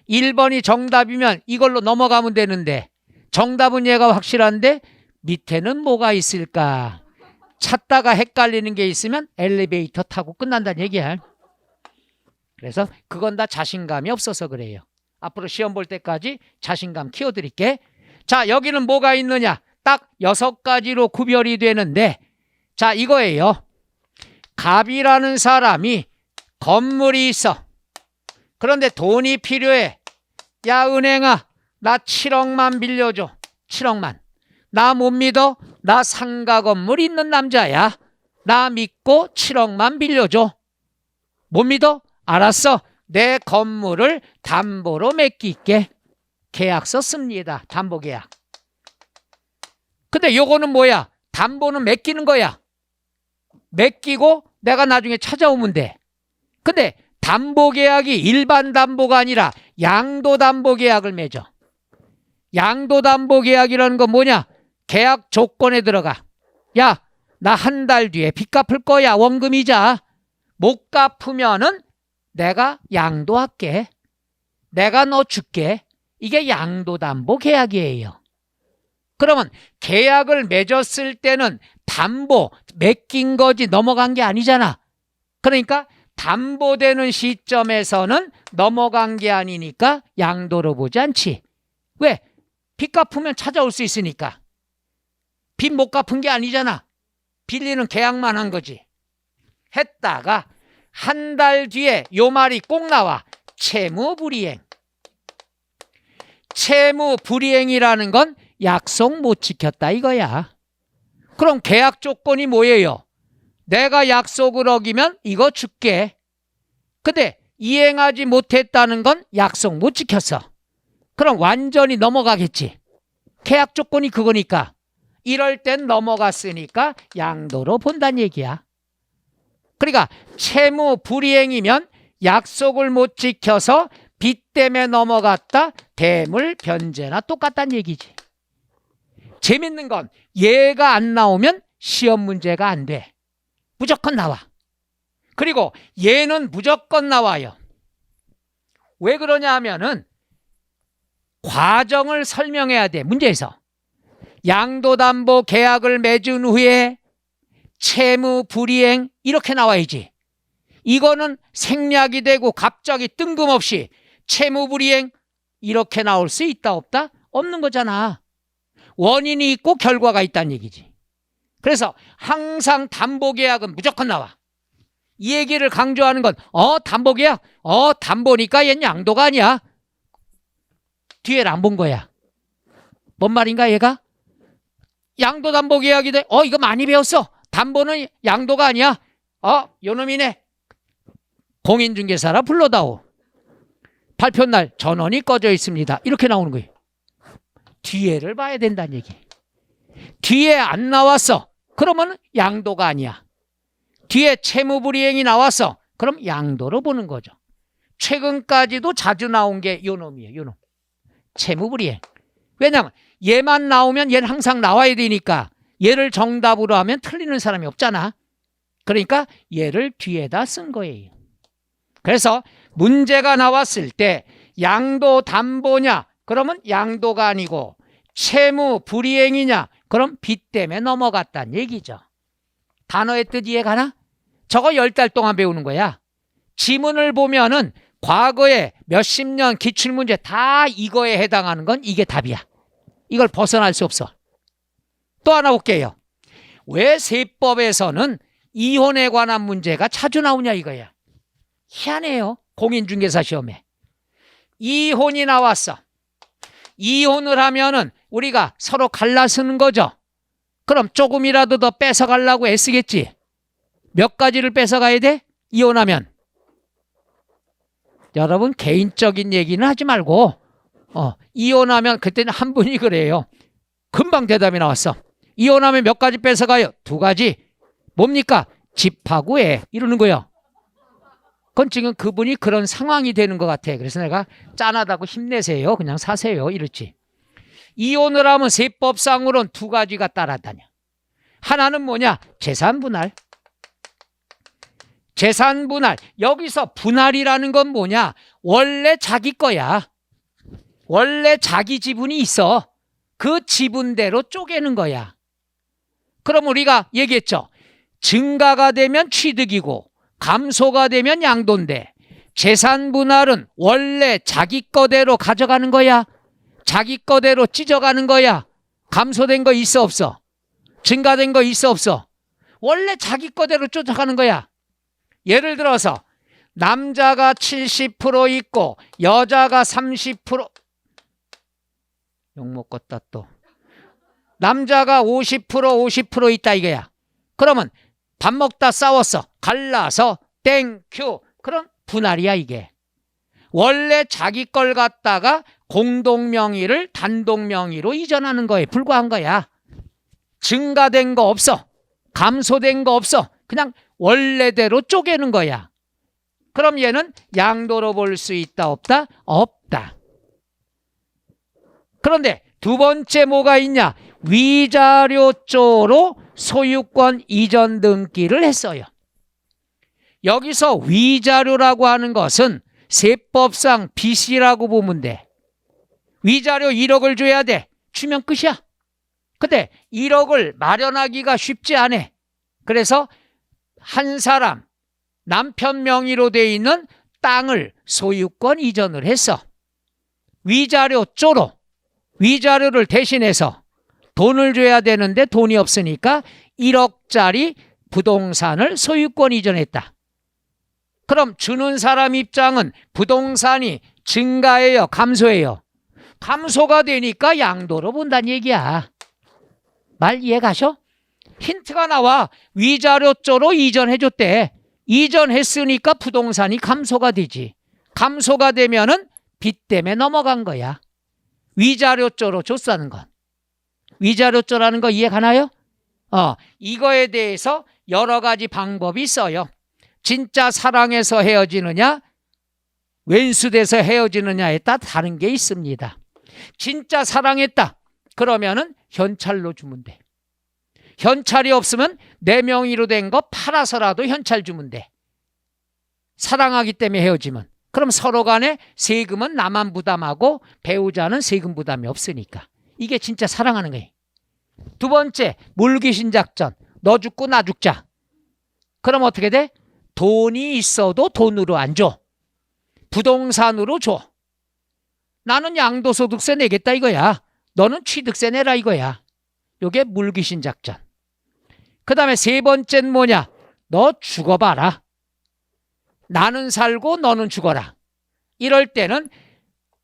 1번이 정답이면 이걸로 넘어가면 되는데 정답은 얘가 확실한데 밑에는 뭐가 있을까? 찾다가 헷갈리는 게 있으면 엘리베이터 타고 끝난다는 얘기야. 그래서 그건 다 자신감이 없어서 그래요. 앞으로 시험 볼 때까지 자신감 키워드릴게. 자, 여기는 뭐가 있느냐? 딱 6가지로 구별이 되는데, 자, 이거예요. 갑이라는 사람이 건물이 있어. 그런데 돈이 필요해. 야, 은행아, 나 7억만 빌려줘. 7억만. 나 못 믿어? 나 상가 건물 있는 남자야. 나 믿고 7억만 빌려줘. 못 믿어? 알았어. 내 건물을 담보로 맡길게. 계약서 씁니다. 담보계약. 근데 요거는 뭐야? 담보는 맡기는 거야. 맡기고 내가 나중에 찾아오면 돼. 근데 담보계약이 일반 담보가 아니라 양도담보계약을 맺어. 양도담보계약이라는 건 뭐냐? 계약 조건에 들어가. 야, 나 한 달 뒤에 빚 갚을 거야. 원금이자. 못 갚으면은 내가 양도할게. 내가 너 줄게. 이게 양도담보계약이에요. 그러면 계약을 맺었을 때는 담보 맡긴 거지 넘어간 게 아니잖아. 그러니까 담보되는 시점에서는 넘어간 게 아니니까 양도로 보지 않지. 왜? 빚 갚으면 찾아올 수 있으니까. 빚 못 갚은 게 아니잖아. 빌리는 계약만 한 거지. 했다가 한 달 뒤에 요 말이 꼭 나와. 채무불이행. 채무불이행이라는 건 약속 못 지켰다 이거야. 그럼 계약 조건이 뭐예요? 내가 약속을 어기면 이거 줄게. 근데 이행하지 못했다는 건 약속 못 지켰어. 그럼 완전히 넘어가겠지. 계약 조건이 그거니까. 이럴 땐 넘어갔으니까 양도로 본다는 얘기야. 그러니까 채무 불이행이면 약속을 못 지켜서 빚 때문에 넘어갔다. 대물 변제나 똑같다는 얘기지. 재밌는 건 얘가 안 나오면 시험 문제가 안 돼. 무조건 나와. 그리고 얘는 무조건 나와요. 왜 그러냐 하면은 과정을 설명해야 돼. 문제에서. 양도담보 계약을 맺은 후에 채무 불이행 이렇게 나와야지. 이거는 생략이 되고 갑자기 뜬금없이 채무 불이행 이렇게 나올 수 있다 없다? 없는 거잖아. 원인이 있고 결과가 있다는 얘기지. 그래서 항상 담보계약은 무조건 나와. 이 얘기를 강조하는 건 담보계약? 담보니까 얘는 양도가 아니야. 뒤에를 안 본 거야. 뭔 말인가 얘가? 양도담보계약이 돼. 이거 많이 배웠어. 담보는 양도가 아니야. 요놈이네. 공인중개사라 불러다오. 발표날 전원이 꺼져 있습니다. 이렇게 나오는 거예요. 뒤에를 봐야 된다는 얘기. 뒤에 안 나왔어. 그러면 양도가 아니야. 뒤에 채무불이행이 나왔어. 그럼 양도로 보는 거죠. 최근까지도 자주 나온 게 요놈이에요. 요놈. 채무불이행. 왜냐하면 얘만 나오면 얘는 항상 나와야 되니까 얘를 정답으로 하면 틀리는 사람이 없잖아. 그러니까 얘를 뒤에다 쓴 거예요. 그래서 문제가 나왔을 때 양도 담보냐? 그러면 양도가 아니고 채무 불이행이냐? 그럼 빚 때문에 넘어갔다는 얘기죠. 단어의 뜻 이해가나? 저거 10달 동안 배우는 거야. 지문을 보면은 과거에 몇십 년 기출문제 다 이거에 해당하는 건 이게 답이야. 이걸 벗어날 수 없어. 또 하나 볼게요. 왜 세법에서는 이혼에 관한 문제가 자주 나오냐 이거야. 희한해요. 공인중개사 시험에. 이혼이 나왔어. 이혼을 하면은 우리가 서로 갈라쓰는 거죠. 그럼 조금이라도 더 뺏어가려고 애쓰겠지. 몇 가지를 뺏어가야 돼? 이혼하면. 여러분 개인적인 얘기는 하지 말고 이혼하면 그때는 한 분이 그래요. 금방 대답이 나왔어. 이혼하면 몇 가지 뺏어가요? 2가지. 뭡니까? 집하고 애 이러는 거예요. 그건 지금 그분이 그런 상황이 되는 것 같아. 그래서 내가 짠하다고 힘내세요. 그냥 사세요. 이렇지. 이혼을 하면 세법상으로는 2가지가 따라다녀. 하나는 뭐냐? 재산분할. 재산분할. 여기서 분할이라는 건 뭐냐? 원래 자기 거야. 원래 자기 지분이 있어. 그 지분대로 쪼개는 거야. 그럼 우리가 얘기했죠. 증가가 되면 취득이고 감소가 되면 양도인데 재산분할은 원래 자기 거대로 가져가는 거야. 자기 거대로 찢어가는 거야. 감소된 거 있어 없어? 증가된 거 있어 없어? 원래 자기 거대로 쫓아가는 거야. 예를 들어서 남자가 70% 있고 여자가 30% 욕먹었다 또. 남자가 50% 있다 이거야. 그러면 밥 먹다 싸웠어. 갈라서 땡큐. 그럼 분할이야 이게. 원래 자기 걸 갖다가 공동명의를 단독명의로 이전하는 거에 불과한 거야. 증가된 거 없어. 감소된 거 없어. 그냥 원래대로 쪼개는 거야. 그럼 얘는 양도로 볼 수 있다 없다? 없다. 그런데 2번째 뭐가 있냐? 위자료조로 소유권 이전 등기를 했어요. 여기서 위자료라고 하는 것은 세법상 빚이라고 보면 돼. 위자료 1억을 줘야 돼. 주면 끝이야. 근데 1억을 마련하기가 쉽지 않아. 그래서 한 사람 남편 명의로 돼 있는 땅을 소유권 이전을 했어. 위자료조로 위자료를 대신해서 돈을 줘야 되는데 돈이 없으니까 1억짜리 부동산을 소유권 이전했다. 그럼 주는 사람 입장은 부동산이 증가해요, 감소해요? 감소가 되니까 양도로 본다는 얘기야. 말 이해 가셔? 힌트가 나와. 위자료조로 이전해줬대. 이전했으니까 부동산이 감소가 되지. 감소가 되면은 빚 때문에 넘어간 거야. 위자료조로 줬다는 건. 위자료조라는 거 이해 가나요? 이거에 대해서 여러 가지 방법이 있어요. 진짜 사랑해서 헤어지느냐, 왼수돼서 헤어지느냐에 따라 다른 게 있습니다. 진짜 사랑했다. 그러면은 현찰로 주면 돼. 현찰이 없으면 내 명의로 된 거 팔아서라도 현찰 주면 돼. 사랑하기 때문에 헤어지면. 그럼 서로 간에 세금은 나만 부담하고 배우자는 세금 부담이 없으니까. 이게 진짜 사랑하는 거예요. 2번째, 물귀신 작전. 너 죽고 나 죽자. 그럼 어떻게 돼? 돈이 있어도 돈으로 안 줘. 부동산으로 줘. 나는 양도소득세 내겠다 이거야. 너는 취득세 내라 이거야. 이게 물귀신 작전. 그 다음에 3번째는 뭐냐? 너 죽어봐라. 나는 살고 너는 죽어라. 이럴 때는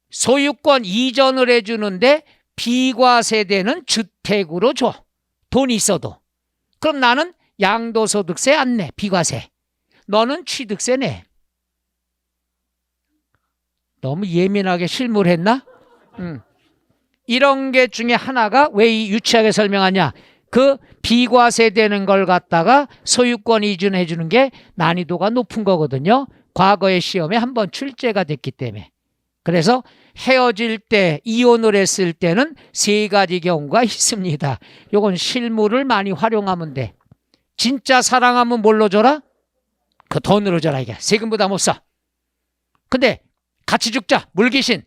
소유권 이전을 해주는데 비과세되는 주택으로 줘. 돈이 있어도. 그럼 나는 양도소득세 안 내. 비과세. 너는 취득세 내. 너무 예민하게 실물했나? 이런 게 중에 하나가 왜 이 유치하게 설명하냐? 그 비과세 되는 걸 갖다가 소유권 이전해 주는 게 난이도가 높은 거거든요. 과거의 시험에 한번 출제가 됐기 때문에. 그래서 헤어질 때, 이혼을 했을 때는 3가지 경우가 있습니다. 요건 실물을 많이 활용하면 돼. 진짜 사랑하면 뭘로 줘라? 그 돈으로 줘라 이게. 세금 부담 없어. 근데 같이 죽자. 물귀신.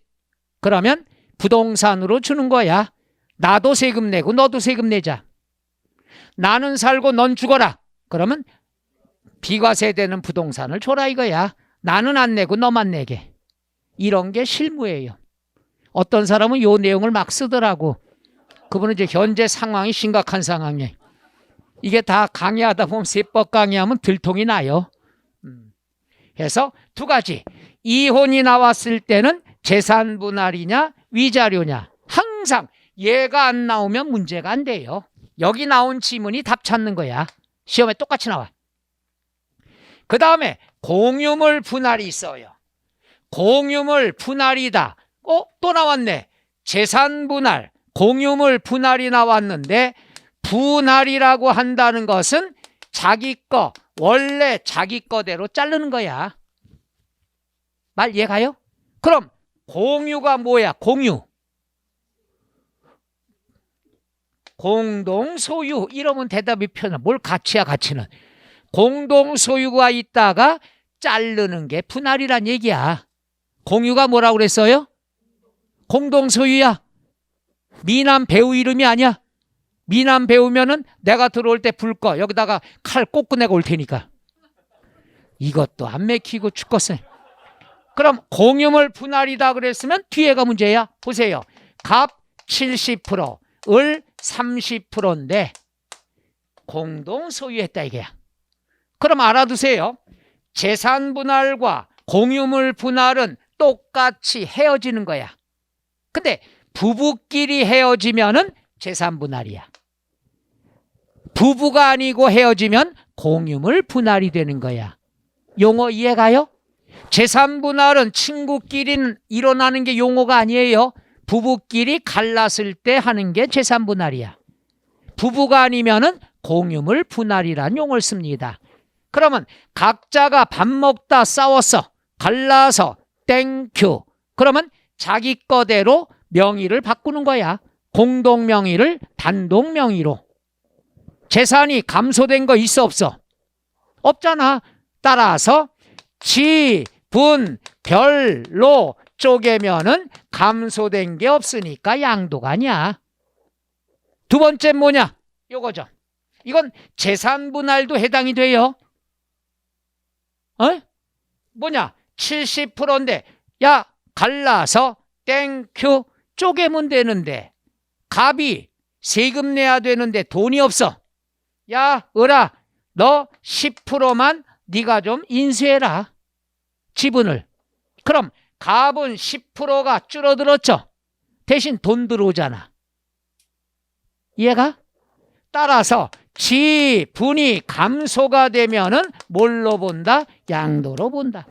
그러면 부동산으로 주는 거야. 나도 세금 내고 너도 세금 내자. 나는 살고 넌 죽어라. 그러면 비과세되는 부동산을 줘라 이거야. 나는 안 내고 너만 내게. 이런 게 실무예요. 어떤 사람은 이 내용을 막 쓰더라고. 그분은 이제 현재 상황이 심각한 상황이에요. 이게 다 강의하다 보면 세법 강의하면 들통이 나요. 그래서 두 가지. 이혼이 나왔을 때는 재산 분할이냐 위자료냐. 항상 얘가 안 나오면 문제가 안 돼요. 여기 나온 지문이 답 찾는 거야. 시험에 똑같이 나와. 그 다음에 공유물 분할이 있어요. 공유물 분할이다. 또 나왔네. 재산 분할, 공유물 분할이 나왔는데 분할이라고 한다는 것은 자기 거, 원래 자기 거대로 자르는 거야. 말 이해가요? 그럼 공유가 뭐야? 공유. 공동소유. 이러면 대답이 편해. 뭘 가치야 가치는. 공동소유가 있다가 자르는 게 분할이란 얘기야. 공유가 뭐라고 그랬어요? 공동소유야. 미남 배우 이름이 아니야. 미남 배우면은 내가 들어올 때 불 꺼. 여기다가 칼 꽂고 내가 올 테니까. 이것도 안 맥히고 죽겠어요. 그럼 공유물 분할이다 그랬으면 뒤에가 문제야. 보세요. 갑 70%, 을 30%인데 공동 소유했다 이게야. 그럼 알아두세요. 재산 분할과 공유물 분할은 똑같이 헤어지는 거야. 근데 부부끼리 헤어지면은 재산 분할이야. 부부가 아니고 헤어지면 공유물 분할이 되는 거야. 용어 이해가요? 재산 분할은 친구끼리 일어나는 게 용어가 아니에요. 부부끼리 갈랐을 때 하는 게 재산 분할이야. 부부가 아니면은 공유물 분할이라는 용어를 씁니다. 그러면 각자가 밥 먹다 싸웠어. 갈라서 땡큐. 그러면 자기 거대로 명의를 바꾸는 거야. 공동 명의를 단독 명의로. 재산이 감소된 거 있어 없어? 없잖아. 따라서 지, 분, 별로 쪼개면은 감소된 게 없으니까 양도가 아니야. 두 번째 뭐냐? 요거죠. 이건 재산 분할도 해당이 돼요. 뭐냐? 70%인데 야 갈라서 땡큐 쪼개면 되는데 갑이 세금 내야 되는데 돈이 없어. 야 을아 너 10%만 네가 좀 인수해라. 지분을. 그럼 갑은 10%가 줄어들었죠. 대신 돈 들어오잖아. 이해가? 따라서 지분이 감소가 되면은 뭘로 본다? 양도로 본다.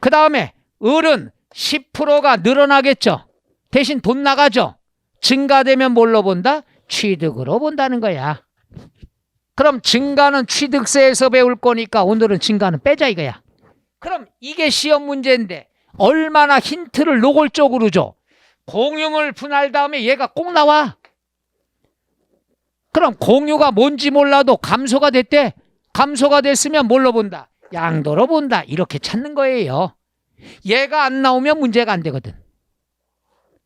그 다음에 을은 10%가 늘어나겠죠. 대신 돈 나가죠. 증가되면 뭘로 본다? 취득으로 본다는 거야. 그럼 증가는 취득세에서 배울 거니까 오늘은 증가는 빼자 이거야. 그럼 이게 시험 문제인데 얼마나 힌트를 노골적으로 줘. 공유물 분할 다음에 얘가 꼭 나와. 그럼 공유가 뭔지 몰라도 감소가 됐대. 감소가 됐으면 뭘로 본다? 양도로 본다. 이렇게 찾는 거예요. 얘가 안 나오면 문제가 안 되거든.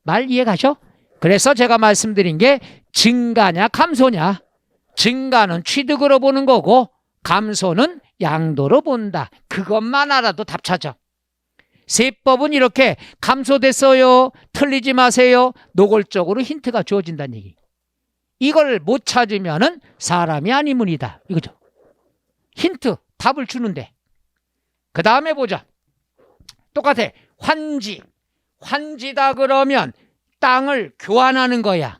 말 이해가죠? 그래서 제가 말씀드린 게 증가냐 감소냐. 증가는 취득으로 보는 거고 감소는 양도로 본다. 그것만 알아도 답 찾아. 세법은 이렇게 감소됐어요. 틀리지 마세요. 노골적으로 힌트가 주어진다는 얘기. 이걸 못 찾으면은 사람이 아니문이다. 이거죠. 힌트, 답을 주는데. 그 다음에 보자. 똑같아. 환지. 환지다 그러면 땅을 교환하는 거야.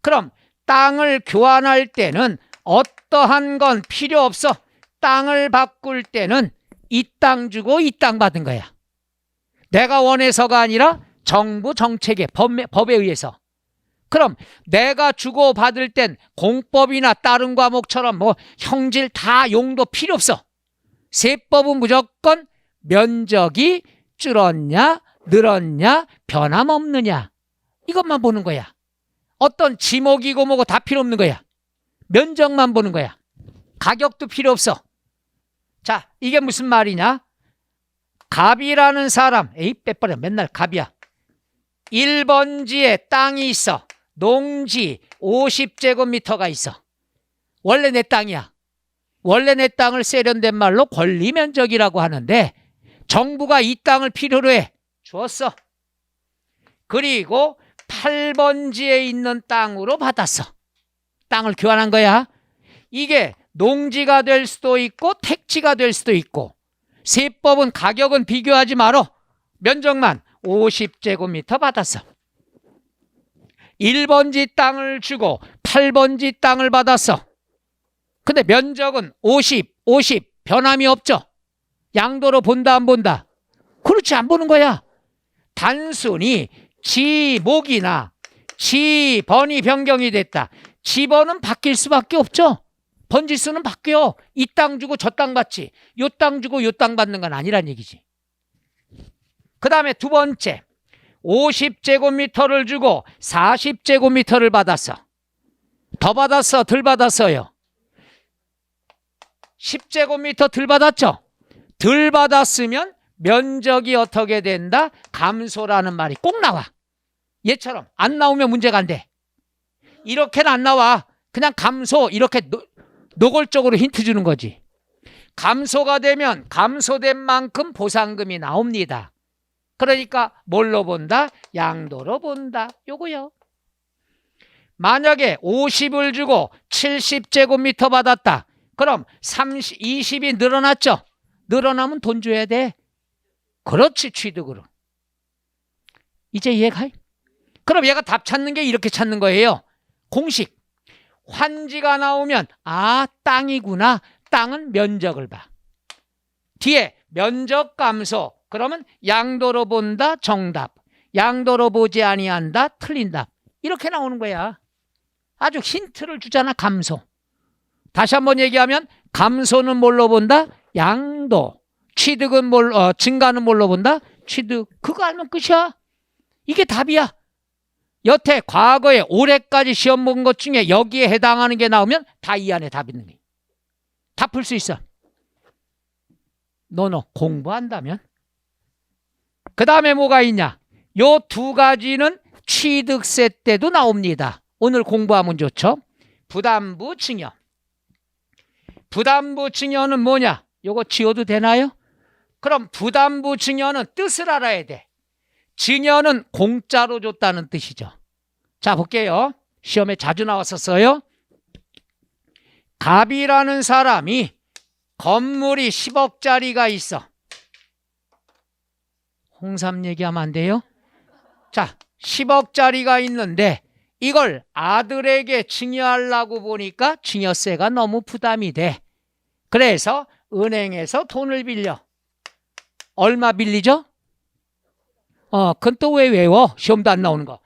그럼 땅을 교환할 때는 어떠한 건 필요 없어. 땅을 바꿀 때는 이 땅 주고 이 땅 받은 거야. 내가 원해서가 아니라 정부 정책에 법에 의해서. 그럼 내가 주고 받을 땐 공법이나 다른 과목처럼 뭐 형질 다 용도 필요 없어. 세법은 무조건 면적이 줄었냐 늘었냐 변함없느냐 이것만 보는 거야. 어떤 지목이고 뭐고 다 필요 없는 거야. 면적만 보는 거야. 가격도 필요 없어. 자, 이게 무슨 말이냐? 갑이라는 사람, 에이 빼버려 맨날 갑이야. 1번지에 땅이 있어. 농지 50제곱미터가 있어. 원래 내 땅이야. 원래 내 땅을 세련된 말로 권리면적이라고 하는데 정부가 이 땅을 필요로 해 주었어. 그리고 8번지에 있는 땅으로 받았어. 땅을 교환한 거야. 이게 농지가 될 수도 있고 택지가 될 수도 있고 세법은 가격은 비교하지 말어. 면적만 50제곱미터 받았어. 1번지 땅을 주고 8번지 땅을 받았어. 근데 면적은 50, 50 변함이 없죠. 양도로 본다 안 본다? 그렇지, 안 보는 거야. 단순히 지목이나 지번이 변경이 됐다. 지번은 바뀔 수밖에 없죠. 번지수는 바뀌어. 이 땅 주고 저 땅 받지. 요 땅 주고 요 땅 받는 건 아니란 얘기지. 그 다음에 두 번째, 50제곱미터를 주고 40제곱미터를 받았어. 더 받았어, 덜 받았어요? 10제곱미터 덜 받았죠? 덜 받았으면 면적이 어떻게 된다? 감소라는 말이 꼭 나와. 얘처럼 안 나오면 문제가 안 돼. 이렇게는 안 나와. 그냥 감소, 이렇게 노골적으로 힌트 주는 거지. 감소가 되면 감소된 만큼 보상금이 나옵니다. 그러니까 뭘로 본다? 양도로 본다. 요거요. 만약에 50을 주고 70제곱미터 받았다. 그럼 20이 늘어났죠? 늘어나면 돈 줘야 돼. 그렇지, 취득으로. 이제 이해가? 그럼 얘가 답 찾는 게 이렇게 찾는 거예요. 공식. 환지가 나오면 아, 땅이구나. 땅은 면적을 봐. 뒤에 면적 감소. 그러면 양도로 본다. 정답. 양도로 보지 아니한다. 틀린 답. 이렇게 나오는 거야. 아주 힌트를 주잖아. 감소. 다시 한번 얘기하면 감소는 뭘로 본다? 양도. 취득은 증가는 뭘로 본다? 취득. 그거 알면 끝이야. 이게 답이야. 여태 과거에 올해까지 시험 본 것 중에 여기에 해당하는 게 나오면 다 이 안에 답 있는 거야. 다 풀 수 있어. 너 공부한다면. 그 다음에 뭐가 있냐? 요 두 가지는 취득세 때도 나옵니다. 오늘 공부하면 좋죠. 부담부 증여. 부담부 증여는 뭐냐? 요거 지워도 되나요? 그럼 부담부 증여는 뜻을 알아야 돼. 증여는 공짜로 줬다는 뜻이죠. 자, 볼게요. 시험에 자주 나왔었어요. 갑이라는 사람이 건물이 10억짜리가 있어. 홍삼 얘기하면 안 돼요? 자, 10억짜리가 있는데 이걸 아들에게 증여하려고 보니까 증여세가 너무 부담이 돼. 그래서 은행에서 돈을 빌려. 얼마 빌리죠? 그건 또 왜 외워? 시험도 안 나오는 거.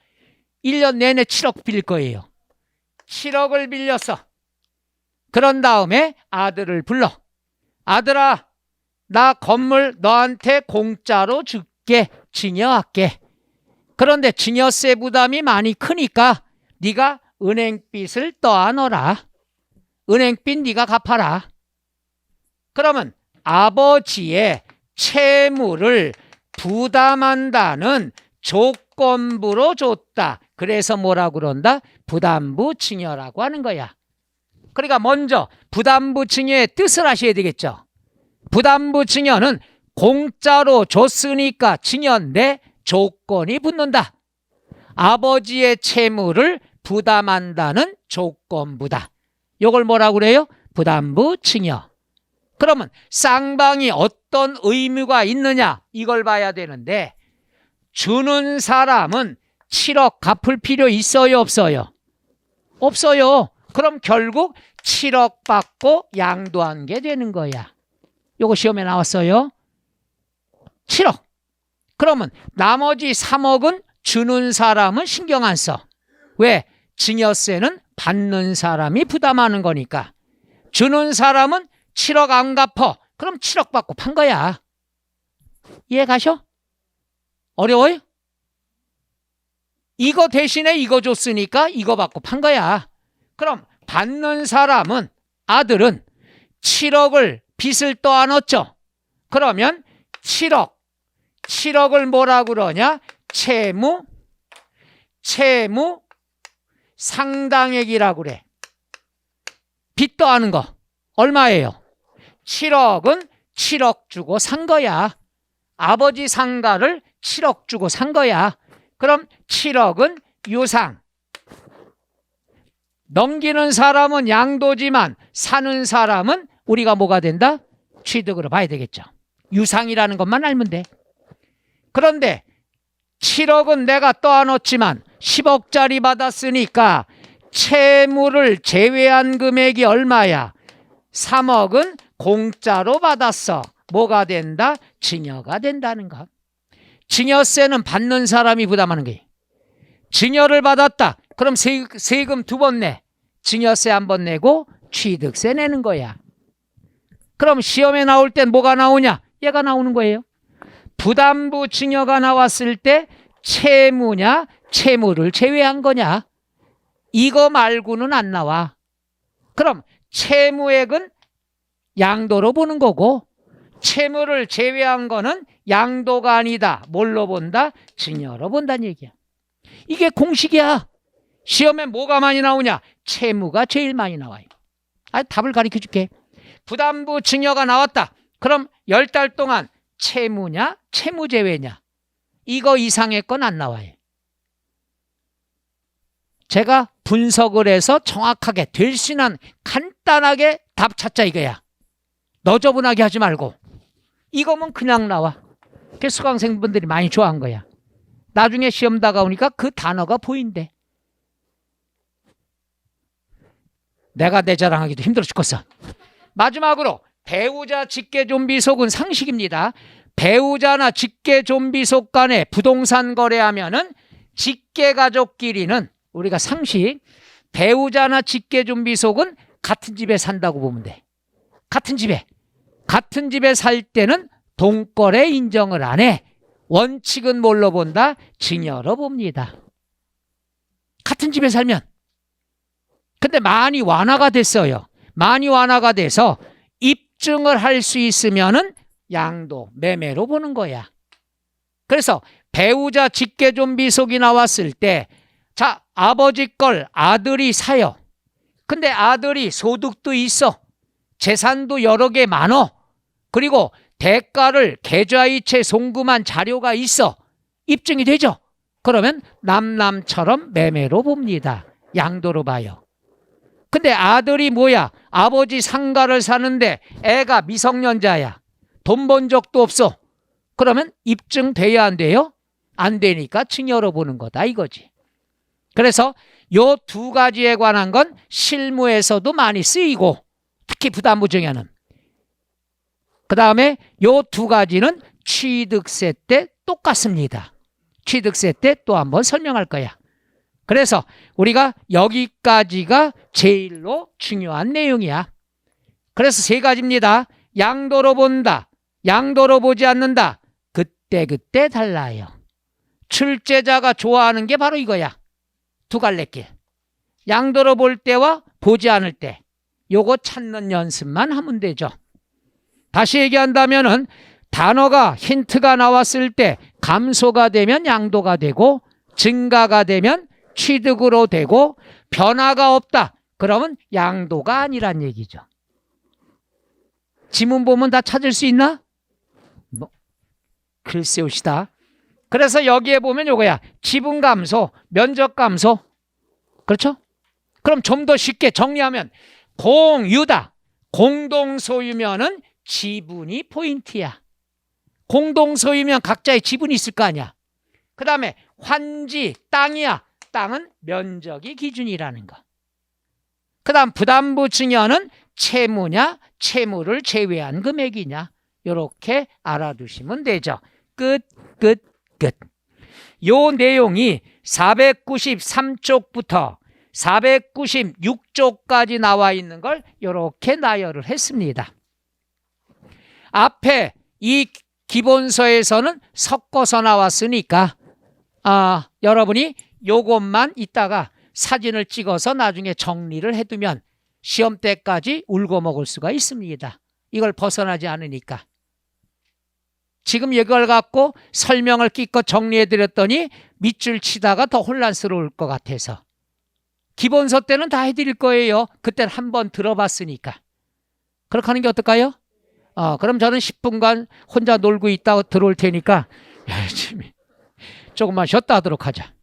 1년 내내 7억 빌릴 거예요. 7억을 빌렸어. 그런 다음에 아들을 불러. 아들아, 나 건물 너한테 공짜로 줄게. 증여할게. 그런데 증여세 부담이 많이 크니까 네가 은행빚을 떠안어라. 은행빚 네가 갚아라. 그러면 아버지의 채무를 부담한다는 조건부로 줬다. 그래서 뭐라고 그런다? 부담부 증여라고 하는 거야. 그러니까 먼저 부담부 증여의 뜻을 아셔야 되겠죠. 부담부 증여는 공짜로 줬으니까 증여인데 조건이 붙는다. 아버지의 채무를 부담한다는 조건부다. 이걸 뭐라고 그래요? 부담부 증여. 그러면 쌍방이 어떤 의무가 있느냐? 이걸 봐야 되는데 주는 사람은 7억 갚을 필요 있어요? 없어요? 없어요. 그럼 결국 7억 받고 양도한 게 되는 거야. 이거 시험에 나왔어요. 7억. 그러면 나머지 3억은 주는 사람은 신경 안 써. 왜? 증여세는 받는 사람이 부담하는 거니까. 주는 사람은 7억 안 갚어. 그럼 7억 받고 판 거야. 이해 가셔? 어려워요? 이거 대신에 이거 줬으니까 이거 받고 판 거야. 그럼 받는 사람은 아들은 7억을 빚을 떠안았죠. 그러면 7억을 뭐라 그러냐? 채무 상당액이라고 그래. 빚 더하는 거 얼마예요? 7억은 7억 주고 산 거야. 아버지 상가를 7억 주고 산 거야. 그럼 7억은 유상. 넘기는 사람은 양도지만 사는 사람은 우리가 뭐가 된다? 취득으로 봐야 되겠죠. 유상이라는 것만 알면 돼. 그런데 7억은 내가 떠안았지만 10억짜리 받았으니까 채무를 제외한 금액이 얼마야? 3억은 공짜로 받았어. 뭐가 된다? 증여가 된다는 것. 증여세는 받는 사람이 부담하는 거예요. 증여를 받았다. 그럼 세금 2번 내. 증여세 1번 내고 취득세 내는 거야. 그럼 시험에 나올 땐 뭐가 나오냐? 얘가 나오는 거예요. 부담부 증여가 나왔을 때 채무냐 채무를 제외한 거냐? 이거 말고는 안 나와. 그럼 채무액은 양도로 보는 거고 채무를 제외한 거는 양도가 아니다. 뭘로 본다? 증여로 본다는 얘기야. 이게 공식이야. 시험에 뭐가 많이 나오냐? 채무가 제일 많이 나와요. 답을 가르쳐 줄게. 부담부 증여가 나왔다. 그럼 10달 동안 채무냐 채무 제외냐? 이거 이상의 건 안 나와요. 제가 분석을 해서 정확하게 될신한 간단하게 답 찾자 이거야. 너저분하게 하지 말고. 이거면 그냥 나와. 그래서 수강생분들이 많이 좋아한 거야. 나중에 시험 다가오니까 그 단어가 보인대. 내가 내 자랑하기도 힘들어 죽겠어. 마지막으로 배우자 직계 좀비 속은 상식입니다. 배우자나 직계 좀비 속 간에 부동산 거래하면은 직계 가족끼리는 우리가 상식 배우자나 직계 좀비 속은 같은 집에 산다고 보면 돼. 같은 집에 살 때는 동거래 인정을 안 해. 원칙은 뭘로 본다? 증여로 봅니다. 같은 집에 살면. 근데 많이 완화가 됐어요. 많이 완화가 돼서 입증을 할 수 있으면은 양도, 매매로 보는 거야. 그래서 배우자 직계 좀비 속이 나왔을 때 자, 아버지 걸 아들이 사요. 근데 아들이 소득도 있어. 재산도 여러 개 많어. 그리고 대가를 계좌이체 송금한 자료가 있어. 입증이 되죠. 그러면 남남처럼 매매로 봅니다. 양도로 봐요. 근데 아들이 뭐야? 아버지 상가를 사는데 애가 미성년자야. 돈 번 적도 없어. 그러면 입증돼야 안 돼요? 안 되니까 증여로 보는 거다 이거지. 그래서 요 2가지에 관한 건 실무에서도 많이 쓰이고 특히 부담부 증여는. 그 다음에 요 2가지는 취득세 때 똑같습니다. 취득세 때 또 한번 설명할 거야. 그래서 우리가 여기까지가 제일로 중요한 내용이야. 그래서 3가지입니다. 양도로 본다. 양도로 보지 않는다. 그때 달라요. 출제자가 좋아하는 게 바로 이거야. 2갈래길. 양도로 볼 때와 보지 않을 때. 요거 찾는 연습만 하면 되죠. 다시 얘기한다면은 단어가 힌트가 나왔을 때 감소가 되면 양도가 되고 증가가 되면 취득으로 되고 변화가 없다. 그러면 양도가 아니란 얘기죠. 지문 보면 다 찾을 수 있나? 글쎄오시다. 그래서 여기에 보면 요거야. 지분 감소, 면적 감소. 그렇죠? 그럼 좀 더 쉽게 정리하면 공유다. 공동소유면은 지분이 포인트야. 공동소유면 각자의 지분이 있을 거 아니야. 그 다음에 환지, 땅이야. 땅은 면적이 기준이라는 거. 그 다음 부담부 증여는 채무냐 채무를 제외한 금액이냐 이렇게 알아두시면 되죠. 끝. 요 내용이 493쪽부터 496쪽까지 나와 있는 걸 이렇게 나열을 했습니다. 앞에 이 기본서에서는 섞어서 나왔으니까 여러분이 요것만 이따가 사진을 찍어서 나중에 정리를 해두면 시험 때까지 울고 먹을 수가 있습니다. 이걸 벗어나지 않으니까. 지금 이걸 갖고 설명을 끼껏 정리해드렸더니 밑줄 치다가 더 혼란스러울 것 같아서 기본서 때는 다 해드릴 거예요. 그때는 한번 들어봤으니까. 그렇게 하는 게 어떨까요? 그럼 저는 10분간 혼자 놀고 있다가 들어올 테니까 열심히 조금만 쉬었다 하도록 하자.